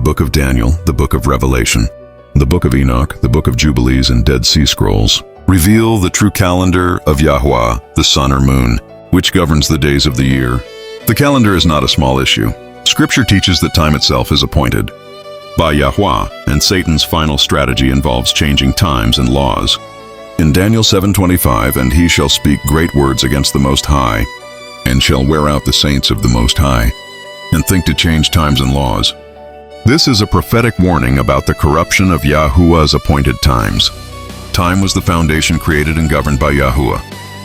book of Daniel, the book of Revelation, the book of Enoch, the book of Jubilees, and Dead Sea Scrolls reveal the true calendar of Yahuah, the sun or moon, which governs the days of the year. The calendar is not a small issue. Scripture teaches that time itself is appointed by Yahuah, and Satan's final strategy involves changing times and laws. In Daniel 7:25, "And he shall speak great words against the Most High, and shall wear out the saints of the Most High, and think to change times and laws." This is a prophetic warning about the corruption of Yahuah's appointed times. Time was the foundation created and governed by Yahuah.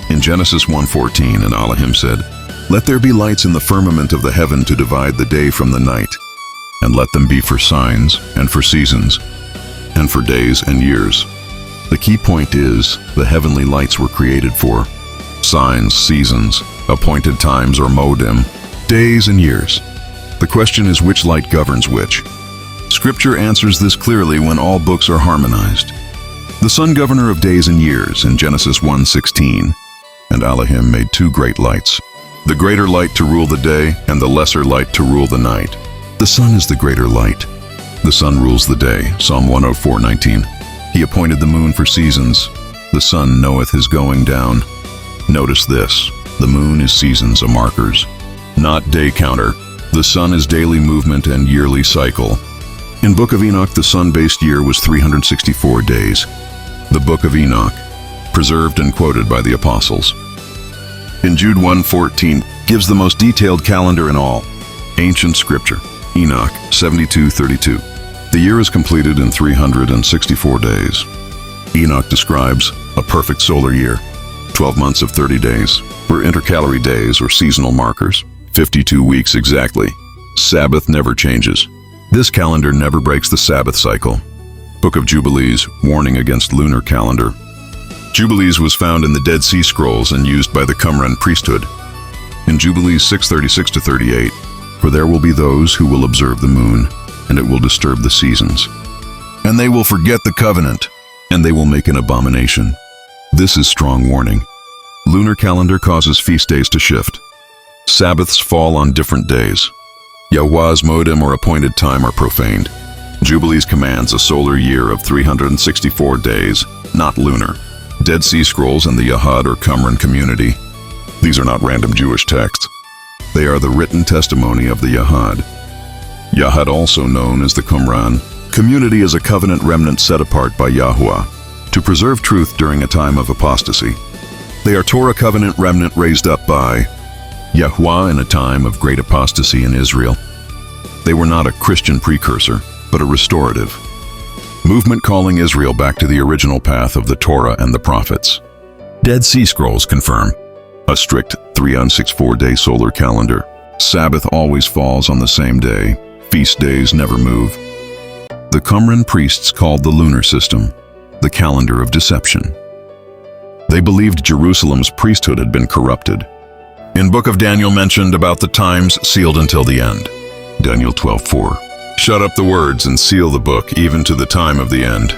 In Genesis 1:14, and Elohim said, "Let there be lights in the firmament of the heaven to divide the day from the night, and let them be for signs, and for seasons, and for days and years." The key point is, the heavenly lights were created for signs, seasons, appointed times or modim, days and years. The question is, which light governs which? Scripture answers this clearly when all books are harmonized. The sun governor of days and years in Genesis 1:16, "And Elohim made two great lights, the greater light to rule the day, and the lesser light to rule the night." The sun is the greater light. The sun rules the day, Psalm 104:19. "He appointed the moon for seasons. The sun knoweth his going down." Notice this, the moon is seasons, a markers, not day counter. The sun is daily movement and yearly cycle. In Book of Enoch, the sun-based year was 364 days. The Book of Enoch, preserved and quoted by the apostles. In Jude 1:14, gives the most detailed calendar in all ancient scripture. Enoch 72:32. The year is completed in 364 days. Enoch describes a perfect solar year, 12 months of 30 days, or intercalary days or seasonal markers, 52 weeks exactly. Sabbath never changes. This calendar never breaks the Sabbath cycle. Book of Jubilees, warning against lunar calendar. Jubilees was found in the Dead Sea Scrolls and used by the Qumran priesthood. In Jubilees 6:36-38, "For there will be those who will observe the moon, and it will disturb the seasons. And they will forget the covenant, and they will make an abomination." This is strong warning. Lunar calendar causes feast days to shift. Sabbaths fall on different days. Yahuah's modim or appointed time are profaned. Jubilees commands a solar year of 364 days, not lunar. Dead Sea Scrolls and the Yahuah or Qumran community. These are not random Jewish texts. They are the written testimony of the Yahuah. Yahuah, also known as the Qumran community, is a covenant remnant set apart by Yahuah to preserve truth during a time of apostasy. They are Torah covenant remnant raised up by Yahuah in a time of great apostasy in Israel. They were not a Christian precursor, but a restorative movement calling Israel back to the original path of the Torah and the prophets. Dead Sea Scrolls confirm a strict 364-day solar calendar. Sabbath always falls on the same day. Feast days never move. The Qumran priests called the lunar system the calendar of deception. They believed Jerusalem's priesthood had been corrupted. In Book of Daniel mentioned about the times sealed until the end. Daniel 12:4. "Shut up the words and seal the book even to the time of the end."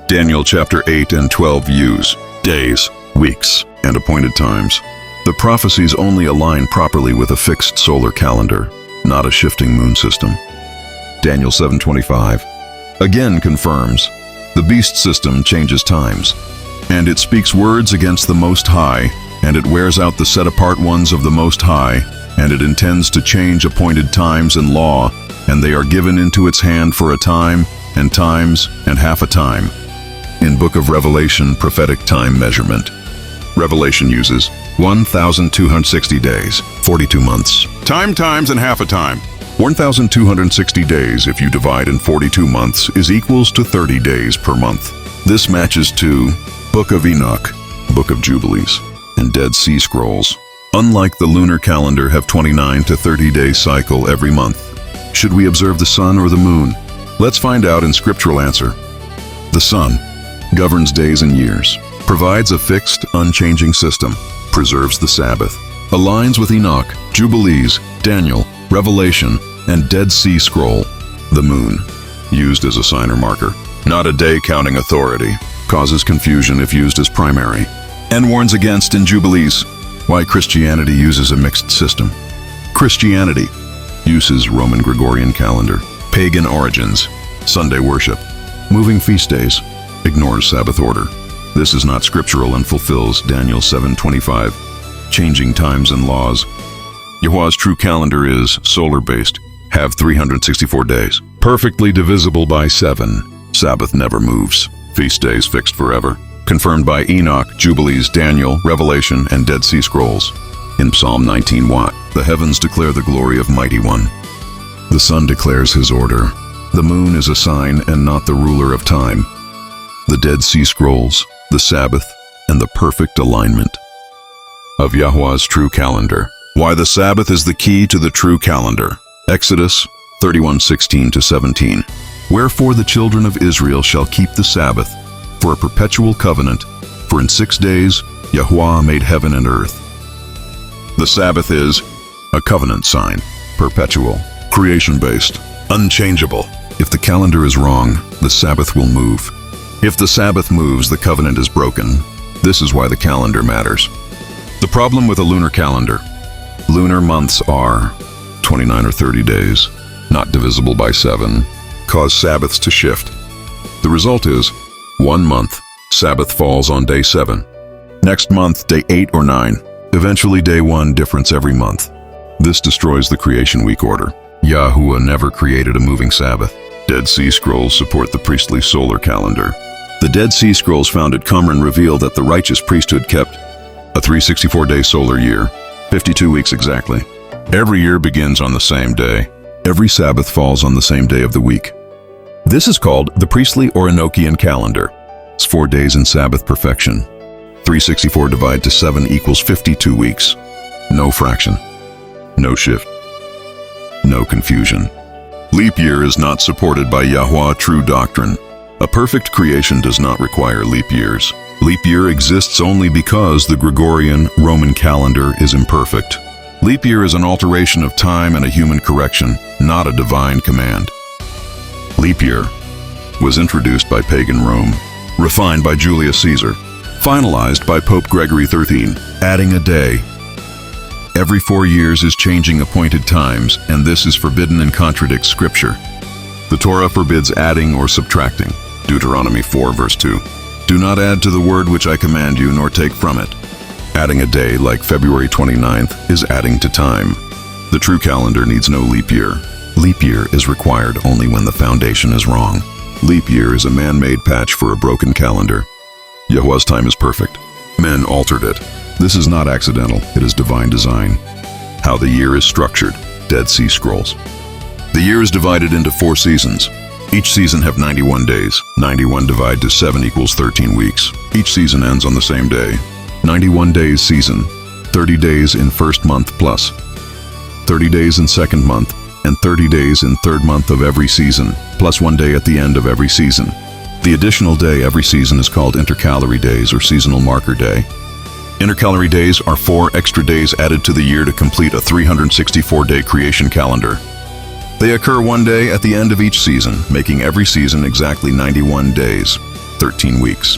Daniel chapter 8 and 12 use days, weeks, and appointed times. The prophecies only align properly with a fixed solar calendar, not a shifting moon system. Daniel 7:25 again confirms the beast system changes times, and it speaks words against the Most High, and it wears out the set-apart ones of the Most High, and it intends to change appointed times and law, and they are given into its hand for a time, and times, and half a time. In Book of Revelation, prophetic time measurement. Revelation uses 1,260 days, 42 months. Time, times, and half a time. 1,260 days, if you divide in 42 months, is equals to 30 days per month. This matches to Book of Enoch, Book of Jubilees, and Dead Sea Scrolls. Unlike the lunar calendar, have 29 to 30 day cycle every month. Should we observe the sun or the moon? Let's find out in scriptural answer. The sun governs days and years, provides a fixed, unchanging system, preserves the Sabbath, aligns with Enoch, Jubilees, Daniel, Revelation, and Dead Sea Scroll. The moon, used as a sign or marker, not a day-counting authority, causes confusion if used as primary, and warns against in Jubilees. Why Christianity uses a mixed system. Christianity uses Roman Gregorian calendar. Pagan origins. Sunday worship. Moving feast days. Ignores Sabbath order. This is not scriptural and fulfills Daniel 7:25. Changing times and laws. Yahuah's true calendar is solar-based. Have 364 days. Perfectly divisible by 7. Sabbath never moves. Feast days fixed forever. Confirmed by Enoch, Jubilees, Daniel, Revelation, and Dead Sea Scrolls. In Psalm 19:1, the heavens declare the glory of Mighty One. The sun declares his order. The moon is a sign and not the ruler of time. The Dead Sea Scrolls, the Sabbath, and the perfect alignment of Yahuah's true calendar. Why the Sabbath is the key to the true calendar. Exodus 31:16-17. Wherefore the children of Israel shall keep the Sabbath for a perpetual covenant, for in 6 days Yahuah made heaven and earth. The Sabbath is a covenant sign, perpetual, creation-based, unchangeable. If the calendar is wrong, the Sabbath will move. If the Sabbath moves, the covenant is broken. This is why the calendar matters. The problem with a lunar calendar. Lunar months are 29 or 30 days, not divisible by 7, cause Sabbaths to shift. The result is, 1 month, Sabbath falls on day 7. Next month, day 8 or 9. Eventually day 1, difference every month. This destroys the creation week order. Yahuah never created a moving Sabbath. Dead Sea Scrolls support the priestly solar calendar. The Dead Sea Scrolls found at Qumran reveal that the righteous priesthood kept a 364-day solar year, 52 weeks exactly. Every year begins on the same day. Every Sabbath falls on the same day of the week. This is called the priestly or Enochian calendar. It's 4 days in Sabbath perfection. 364 divided to 7 equals 52 weeks. No fraction. No shift. No confusion. Leap year is not supported by Yahuah true doctrine. A perfect creation does not require leap years. Leap year exists only because the Gregorian Roman calendar is imperfect. Leap year is an alteration of time and a human correction, not a divine command. Leap year was introduced by pagan Rome, refined by Julius Caesar, finalized by Pope Gregory XIII, adding a day. Every 4 years is changing appointed times, and this is forbidden and contradicts Scripture. The Torah forbids adding or subtracting. Deuteronomy 4 verse 2. Do not add to the word which I command you, nor take from it. Adding a day like February 29th is adding to time. The true calendar needs no leap year. Leap year is required only when the foundation is wrong. Leap year is a man-made patch for a broken calendar. Yahuah's time is perfect. Men altered it. This is not accidental, it is divine design. How the year is structured. Dead Sea Scrolls. The year is divided into 4 seasons. Each season have 91 days. 91 divided to 7 equals 13 weeks. Each season ends on the same day. 91 days season. 30 days in first month plus 30 days in second month, and 30 days in third month of every season, plus 1 day at the end of every season. The additional day every season is called intercalary days or seasonal marker day. Intercalary days are 4 extra days added to the year to complete a 364-day creation calendar. They occur 1 day at the end of each season, making every season exactly 91 days, 13 weeks.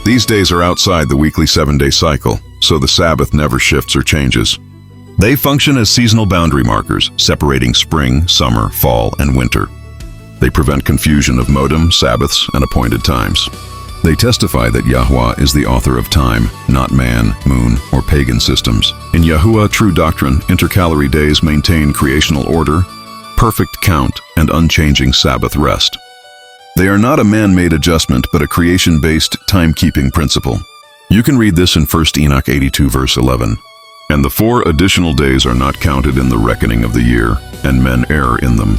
These days are outside the weekly 7-day cycle, so the Sabbath never shifts or changes. They function as seasonal boundary markers, separating spring, summer, fall, and winter. They prevent confusion of modem, Sabbaths, and appointed times. They testify that Yahuah is the author of time, not man, moon, or pagan systems. In Yahuah true doctrine, intercalary days maintain creational order, perfect count, and unchanging Sabbath rest. They are not a man-made adjustment, but a creation-based timekeeping principle. You can read this in 1 Enoch 82 verse 11. And the 4 additional days are not counted in the reckoning of the year, and men err in them.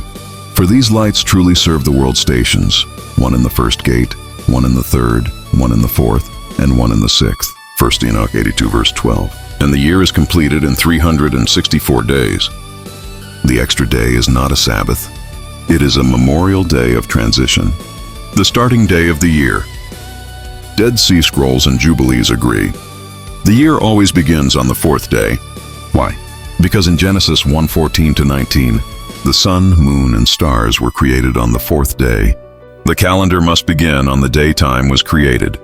For these lights truly serve the world stations, 1 in the first gate, 1 in the third, 1 in the fourth, and 1 in the sixth. 1 Enoch 82 verse 12. And the year is completed in 364 days. The extra day is not a Sabbath. It is a memorial day of transition. The starting day of the year. Dead Sea Scrolls and Jubilees agree. The year always begins on the 4th day. Why? Because in Genesis 1:14-19, the sun, moon, and stars were created on the 4th day. The calendar must begin on the day time was created.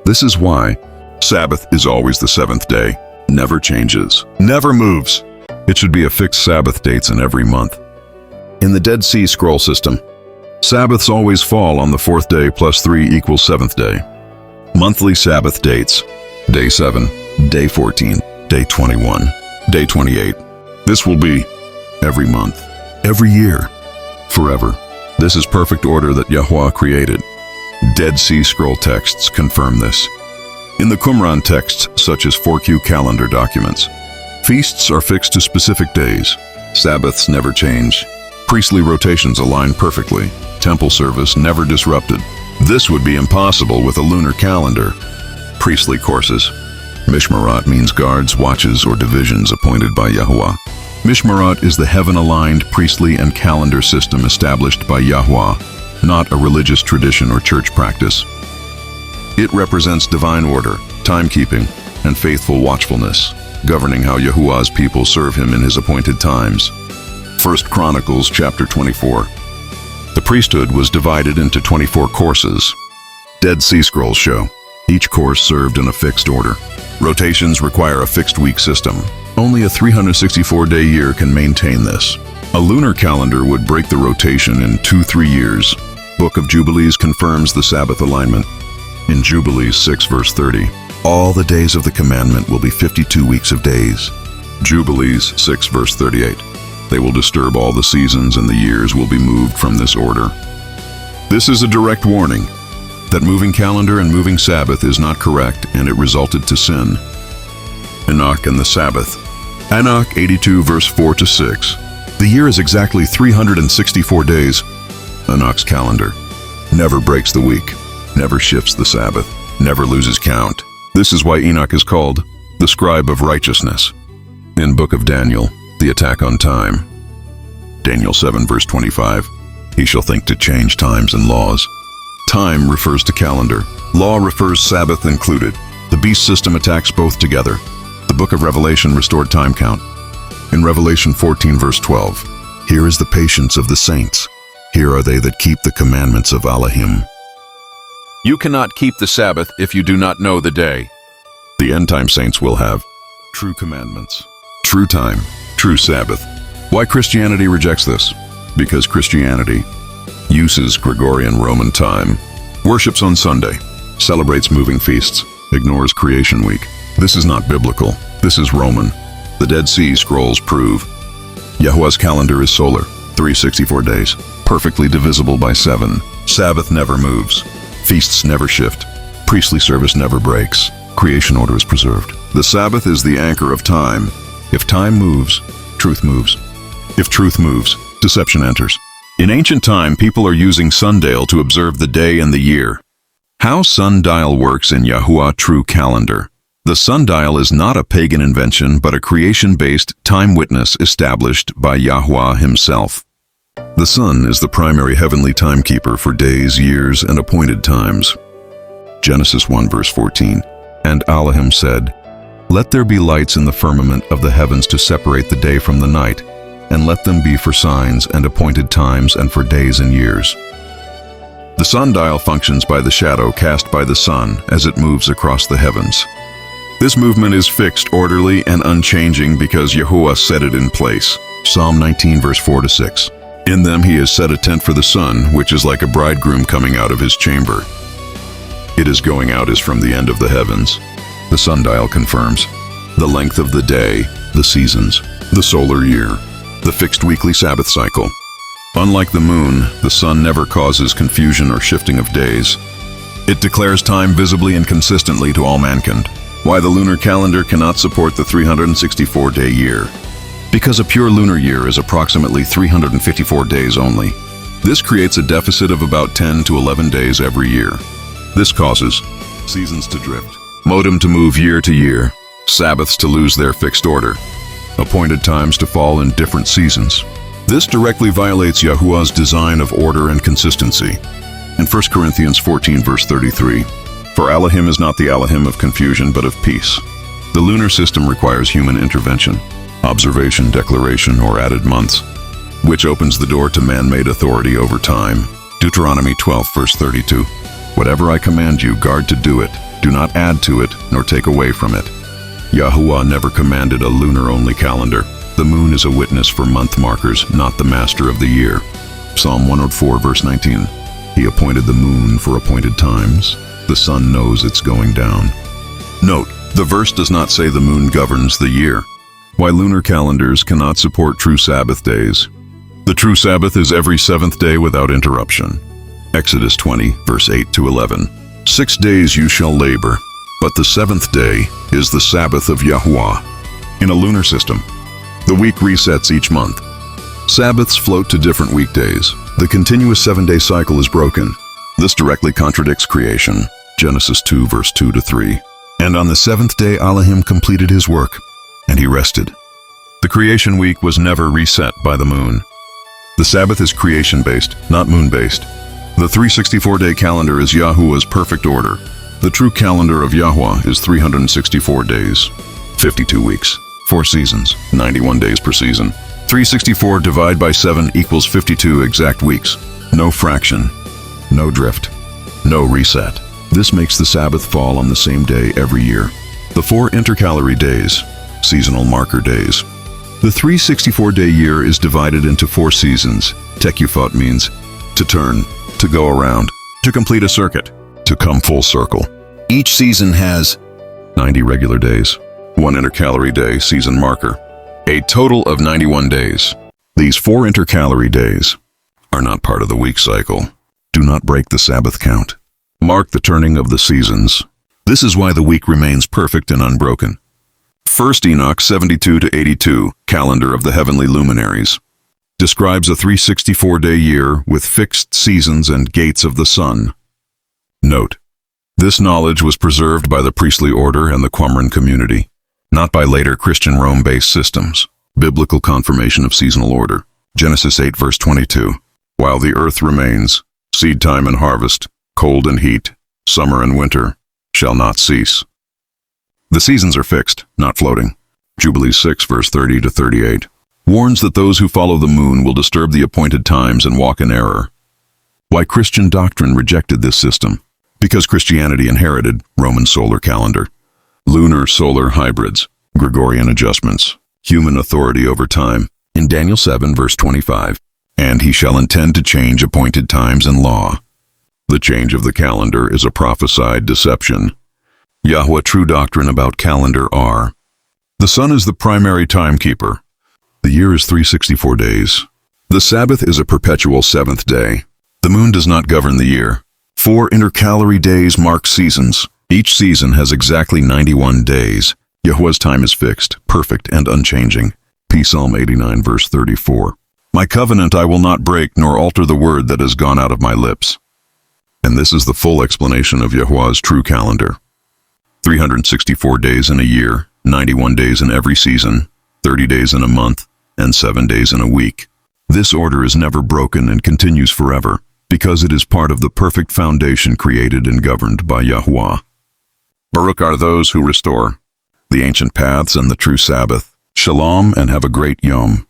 This is why Sabbath is always the 7th day, never changes, never moves. It should be a fixed Sabbath dates in every month. In the Dead Sea Scroll system, Sabbaths always fall on the 4th day plus 3 equals 7th day. Monthly Sabbath dates: Day 7, Day 14, Day 21, Day 28. This will be every month, every year, forever. This is perfect order that Yahuah created. Dead Sea Scroll texts confirm this. In the Qumran texts, such as 4Q calendar documents, feasts are fixed to specific days. Sabbaths never change. Priestly rotations align perfectly. Temple service never disrupted. This would be impossible with a lunar calendar. Priestly courses. Mishmarat means guards, watches, or divisions appointed by Yahuah. Mishmarat is the heaven-aligned priestly and calendar system established by Yahuah, not a religious tradition or church practice. It represents divine order, timekeeping, and faithful watchfulness, governing how Yahuah's people serve him in his appointed times. 1 Chronicles chapter 24. The priesthood was divided into 24 courses. Dead Sea Scrolls show each course served in a fixed order. Rotations require a fixed week system. Only a 364-day year can maintain this. A lunar calendar would break the rotation in 2-3 years. Book of Jubilees confirms the Sabbath alignment. In Jubilees 6 verse 30, all the days of the commandment will be 52 weeks of days. Jubilees 6 verse 38. They will disturb all the seasons and the years will be moved from this order. This is a direct warning that moving calendar and moving Sabbath is not correct, and it resulted to sin. Enoch and the Sabbath. Enoch 82 verse 4 to 6. The year is exactly 364 days. Enoch's calendar never breaks the week, never shifts the Sabbath, never loses count. This is why Enoch is called the scribe of righteousness. In Book of Daniel, the attack on time. Daniel 7 verse 25. He shall think to change times and laws. Time refers to calendar. Law refers Sabbath included. The beast system attacks both together. The Book of Revelation restored time count. In Revelation 14 verse 12. Here is the patience of the saints. Here are they that keep the commandments of Elohim. You cannot keep the Sabbath if you do not know the day. The end-time saints will have true commandments, true time, true Sabbath. Why Christianity rejects this? Because Christianity uses Gregorian Roman time, worships on Sunday, celebrates moving feasts, ignores creation week. This is not biblical. This is Roman. The Dead Sea Scrolls prove Yahuah's calendar is solar, 364 days, perfectly divisible by 7. Sabbath never moves. Feasts never shift. Priestly service never breaks. Creation order is preserved. The Sabbath is the anchor of time. If time moves, truth moves. If truth moves, deception enters. In ancient time, people are using sundial to observe the day and the year. How sundial works in Yahuah true calendar. The sundial is not a pagan invention, but a creation-based time witness established by Yahuah himself. The sun is the primary heavenly timekeeper for days, years, and appointed times. Genesis 1 verse 14. And Elohim said, Let there be lights in the firmament of the heavens to separate the day from the night, and let them be for signs and appointed times and for days and years. The sundial functions by the shadow cast by the sun as it moves across the heavens. This movement is fixed, orderly, and unchanging because Yahuah set it in place. Psalm 19 verse 4 to 6. In them he has set a tent for the sun, which is like a bridegroom coming out of his chamber. It is going out as from the end of the heavens. The sundial confirms the length of the day, the seasons, the solar year, the fixed weekly Sabbath cycle. Unlike the moon, the sun never causes confusion or shifting of days. It declares time visibly and consistently to all mankind. Why the lunar calendar cannot support the 364-day year? Because a pure lunar year is approximately 354 days only. This creates a deficit of about 10 to 11 days every year. This causes seasons to drift, modem to move year to year, Sabbaths to lose their fixed order, appointed times to fall in different seasons. This directly violates Yahuah's design of order and consistency. In 1 Corinthians 14 verse 33, For Elohim is not the Elohim of confusion but of peace. The lunar system requires human intervention, observation, declaration, or added months, which opens the door to man-made authority over time. Deuteronomy 12 verse 32. Whatever I command you, guard to do it. Do not add to it, nor take away from it. Yahuah never commanded a lunar-only calendar. The moon is a witness for month markers, not the master of the year. Psalm 104, verse 19. He appointed the moon for appointed times. The sun knows it's going down. Note, the verse does not say the moon governs the year. Why lunar calendars cannot support true Sabbath days. The true Sabbath is every seventh day without interruption. Exodus 20, verse 8 to 11. 6 days you shall labor, but the seventh day is the Sabbath of Yahuah. In a lunar system, the week resets each month. Sabbaths float to different weekdays. The continuous 7-day cycle is broken. This directly contradicts creation. Genesis 2, verse 2 to 3. And on the seventh day Elohim completed his work, and he rested. The creation week was never reset by the moon. The Sabbath is creation-based, not moon-based. The 364-day calendar is Yahuah's perfect order. The true calendar of Yahuah is 364 days, 52 weeks, 4 seasons, 91 days per season. 364 divided by 7 equals 52 exact weeks. No fraction, no drift, no reset. This makes the Sabbath fall on the same day every year. The 4 intercalary days, seasonal marker days. The 364-day year is divided into 4 seasons. Tekufot means to turn, to go around, to complete a circuit, to come full circle. Each season has 90 regular days, 1 intercalary day, season marker, a total of 91 days. These 4 intercalary days are not part of the week cycle. Do not break the Sabbath count. Mark the turning of the seasons. This is why the week remains perfect and unbroken. 1 Enoch 72 to 82, calendar of the heavenly luminaries, describes a 364-day year with fixed seasons and gates of the sun. Note, this knowledge was preserved by the priestly order and the Qumran community, not by later Christian Rome-based systems. Biblical confirmation of seasonal order. Genesis 8, verse 22. While the earth remains, seed time and harvest, cold and heat, summer and winter, shall not cease. The seasons are fixed, not floating. Jubilees 6, verse 30 to 38. Warns that those who follow the moon will disturb the appointed times and walk in error. Why Christian doctrine rejected this system? Because Christianity inherited Roman solar calendar, lunar-solar hybrids, Gregorian adjustments, human authority over time. In Daniel 7, verse 25, and he shall intend to change appointed times and law. The change of the calendar is a prophesied deception. Yahuah true doctrine about calendar are: the sun is the primary timekeeper. The year is 364 days. The Sabbath is a perpetual 7th day. The moon does not govern the year. 4 intercalary days mark seasons. Each season has exactly 91 days. Yahuah's time is fixed, perfect, and unchanging. Psalm 89, verse 34. My covenant I will not break, nor alter the word that has gone out of my lips. And this is the full explanation of Yahuah's true calendar. 364 days in a year, 91 days in every season, 30 days in a month, and 7 days in a week. This order is never broken and continues forever, because it is part of the perfect foundation created and governed by Yahuah. Baruch are those who restore the ancient paths and the true Sabbath. Shalom, and have a great Yom.